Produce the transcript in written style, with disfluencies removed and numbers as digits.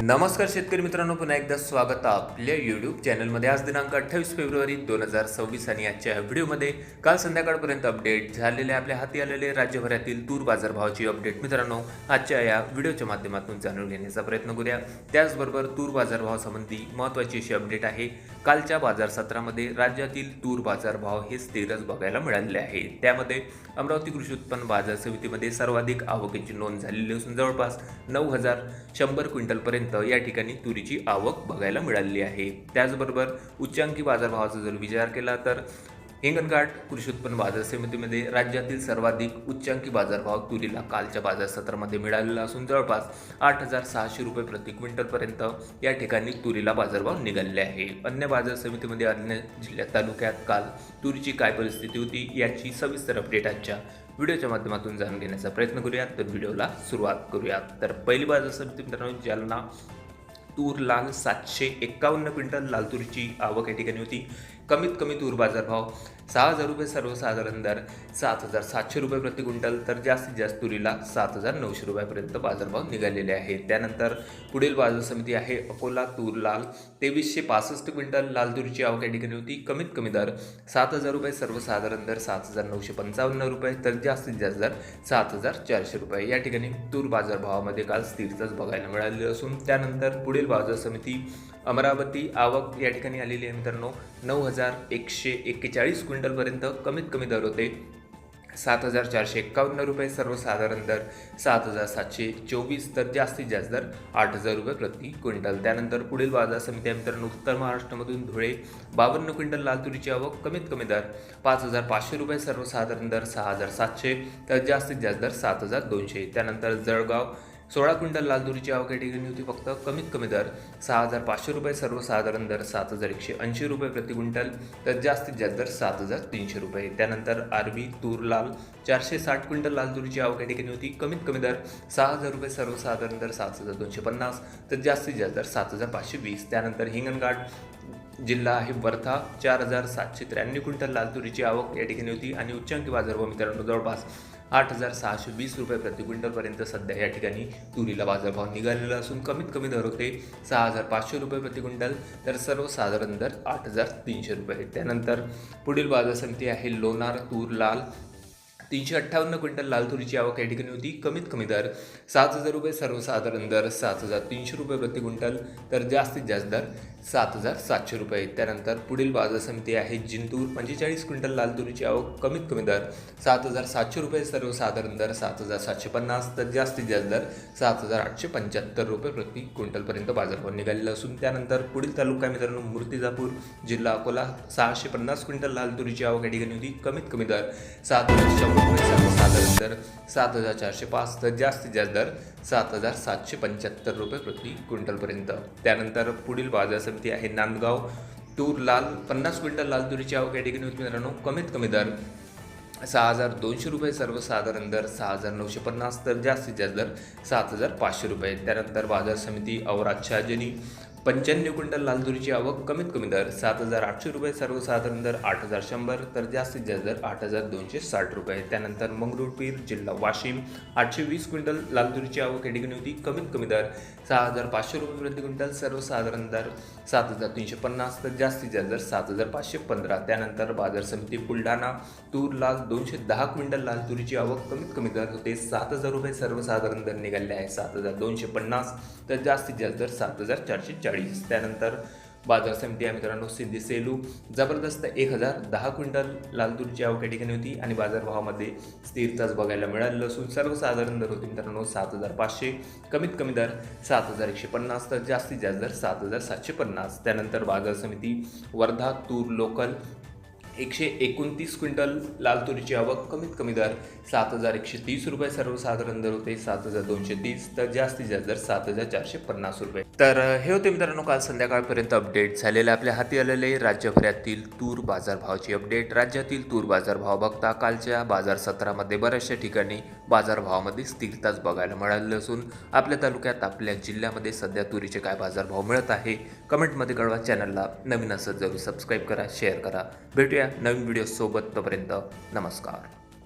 नमस्कार शेतकरी मित्रांनो, पुन्हा एकदा स्वागत आहे आपल्या यूट्यूब चॅनलमध्ये। आज दिनांक 28 फेब्रुवारी 2026 आणि आजच्या व्हिडिओमध्ये काल संध्याकाळपर्यंत अपडेट झालेले आपल्या हाती आलेले राज्यभरातील तूर बाजारभावाची अपडेट मित्रांनो आजच्या या व्हिडिओच्या माध्यमातून जाणून घेण्याचा प्रयत्न करूया। त्याचबरोबर तूर बाजारभावासंबंधी महत्त्वाची अशी अपडेट आहे। कालच्या बाजार सत्रामध्ये राज्यातील तूर बाजारभाव हे स्थिरच बघायला मिळाले आहे। त्यामध्ये अमरावती कृषी उत्पन्न बाजार समितीमध्ये सर्वाधिक आवकेची नोंद झालेली असून जवळपास 9100 क्विंटलपर्यंत या ठिकाणी तुरीची आवक बघायला मिळाली आहे। त्याचबरोबर उच्चांकी बाजारभावाचा जर विचार केला तर हिंगणघाट कृषी उत्पन्न बाजार समितीमध्ये राज्यातील सर्वाधिक उच्चांकी बाजारभाव तुरीला कालच्या बाजार सत्रामध्ये मिळालेला असून जवळपास 8600 रुपये प्रति क्विंटलपर्यंत या ठिकाणी तुरीला बाजारभाव निघाले आहे। अन्य बाजार समितीमध्ये अन्य जिल्ह्यात तालुक्यात काल तुरीची काय परिस्थिती होती याची सविस्तर अपडेट आजच्या व्हिडिओच्या माध्यमातून जाणून घेण्याचा प्रयत्न करूयात। तर व्हिडिओला सुरुवात करूयात। तर पहिली बाजार समिती मित्रांनो जालना तूर लाल 751 क्विंटल लाल तुरीची आवक या ठिकाणी होती। कमीत कमी तूर बाजारभाव 6000 रुपये, सर्वसाधारण दर 7700 रुपये प्रति क्विंटल, तर जास्तीत जास्त तुरीला 7900 रुपयापर्यंत बाजारभाव निघालेले आहेत। त्यानंतर पुढील बाजार समिती आहे अकोला तूर लाल 2365 क्विंटल लाल तुरीची आवक या ठिकाणी होती। कमीत कमी दर 7000 रुपये, सर्वसाधारण दर 7955 रुपये, तर जास्तीत जास्त दर 7400 रुपये या ठिकाणी तूर बाजारभावामध्ये काल स्थिरताच बघायला मिळाली असून त्यानंतर पुढील बाजार समिती अमरावती आवक या ठिकाणी आलेली आहे मित्रांनो 9141 क्विंटलपर्यंत कमीत कमी दर होते 7451 रुपये, सर्वसाधारण दर 7724, तर जास्तीत जास्त दर 8000 रुपये प्रति क्विंटल। त्यानंतर पुढील बाजार समिती आहे मित्रांनो उत्तर महाराष्ट्रामधून धुळे 52 क्विंटल लाल तुरीची आवक, कमीत कमी दर 5500 रुपये, सर्वसाधारण दर 6700, तर जास्तीत जास्त दर 7200। त्यानंतर जळगाव 16 क्विंटल लाल तुरीची आवक या ठिकाणी होती, फक्त कमीत कमी दर 6500 रुपये, सर्वसाधारण दर 7180 रुपये प्रति क्विंटल, तर जास्तीत जास्त दर 7300 रुपये। त्यानंतर आरबी तूर लाल 460 क्विंटल लाल तुरीची आवक या ठिकाणी होती, कमीत कमी दर 6000 रुपये, सर्वसाधारण दर 7250, तर जास्तीत जास्त दर 7520। त्यानंतर हिंगणघाट जिल्हा आहे वर्धा 4793 क्विंटल लाल तुरीची आवक या ठिकाणी होती आणि उच्चांकी बाजारभाव मित्रांनो जवळपास 8620 रुपये प्रति क्विंटलपर्यंत सध्या या ठिकाणी तुरीला बाजारभाव निघालेला असून कमीत कमी दर होते 6500 रुपये प्रति क्विंटल, तर सर्वसाधारण दर 8300 रुपये। त्यानंतर पुढील बाजार समिती आहे लोणार तूर लाल 358 क्विंटल लाल तुरीची आवक या ठिकाणी होती, कमीत कमी दर 7000 रुपये, सर्वसाधारण दर 7300 रुपये प्रति क्विंटल, तर जास्तीत जास्त दर 7700 रुपये। त्यानंतर पुढील बाजार समिती आहे जिंतूर 45 क्विंटल लाल तुरीची आवक, कमीत कमी दर 7700 रुपये, सर्वसाधारण दर 7750, तर जास्तीत जास्त दर 7875 रुपये प्रति क्विंटलपर्यंत बाजारभाव निघालेला असून त्यानंतर पुढील तालुका मित्रांनो मूर्तिजापूर जिल्हा अकोला 650 क्विंटल लाल तुरीची आवक या ठिकाणी होती, कमीत कमी दर 7100 रुपये, सर्वसाधारण दर 7405, तर जास्तीत जास्त दर 7775 रुपये प्रति क्विंटलपर्यंत। त्यानंतर पुढील बाजार समिती आहे नांदगाव तूर लाल 50 क्विंटल लाल तुरीची आवक या ठिकाणी होती मित्रांनो, कमीत कमी दर 6200 रुपये, सर्वसाधारण दर 6950, तर जास्तीत जास्त दर 7500 रुपये। त्यानंतर बाजार समिती औराद शहाजनी 95 क्विंटल लाल तुरीची आवक, कमीत कमी दर 7800 रुपये, सर्वसाधारण दर 8100, तर जास्तीत जास्त दर 8260 रुपये। त्यानंतर मंगरुळपीर जिल्हा वाशिम 820 क्विंटल लाल तुरीची आवक या ठिकाणी होती, कमीत कमी दर 6500 रुपये प्रति क्विंटल, सर्वसाधारण दर 7350, तर जास्तीत जास्त दर 7515। त्यानंतर बाजार समिती बुलढाणा तूर लाल 210 क्विंटल लाल तुरीची आवक, कमीत कमी दर होते 7000 रुपये, सर्वसाधारण दर निघाले आहे 7250, तर जास्तीत जास्त दर 7440। त्यानंतर बाजार समिती आहे मित्रांनो सिद्धी सेलू जबरदस्त 1010 क्विंटल लाल तुरीची आवक या ठिकाणी होती आणि बाजारभावामध्ये स्थिरताच बघायला मिळालेलं असून सर्वसाधारण दर होते मित्रांनो 7500, कमीत कमी दर 7150, तर जास्तीत जास्त दर 7750। त्यानंतर बाजार समिती वर्धा तूर लोकल 129 क्विंटल लाल तुरीची आवक, कमीत कमी दर 7130 रुपये, सर्वसाधारण दर होते 7230, तर जास्तीत जास्त दर 7450 रुपये। तर हे होते मित्रांनो काल संध्याकाळपर्यंत अपडेट झालेले आपल्या हाती आलेले राज्यभरातील तूर बाजारभावाची अपडेट। राज्यातील तूर बाजारभाव बघता कालच्या बाजार सत्रामध्ये बऱ्याचशा ठिकाणी बाजारभावामध्ये स्थिरताच बघायला मिळालेली असून आपल्या तालुक्यात आपल्या जिल्ह्यामध्ये सध्या तुरीचे काय बाजारभाव मिळत आहे कमेंटमध्ये कळवा। चॅनलला नवीन असं जरूर सबस्क्राईब करा, शेअर करा। भेटूया नवीन व्हिडिओ सोबत, तोपर्यंत नमस्कार।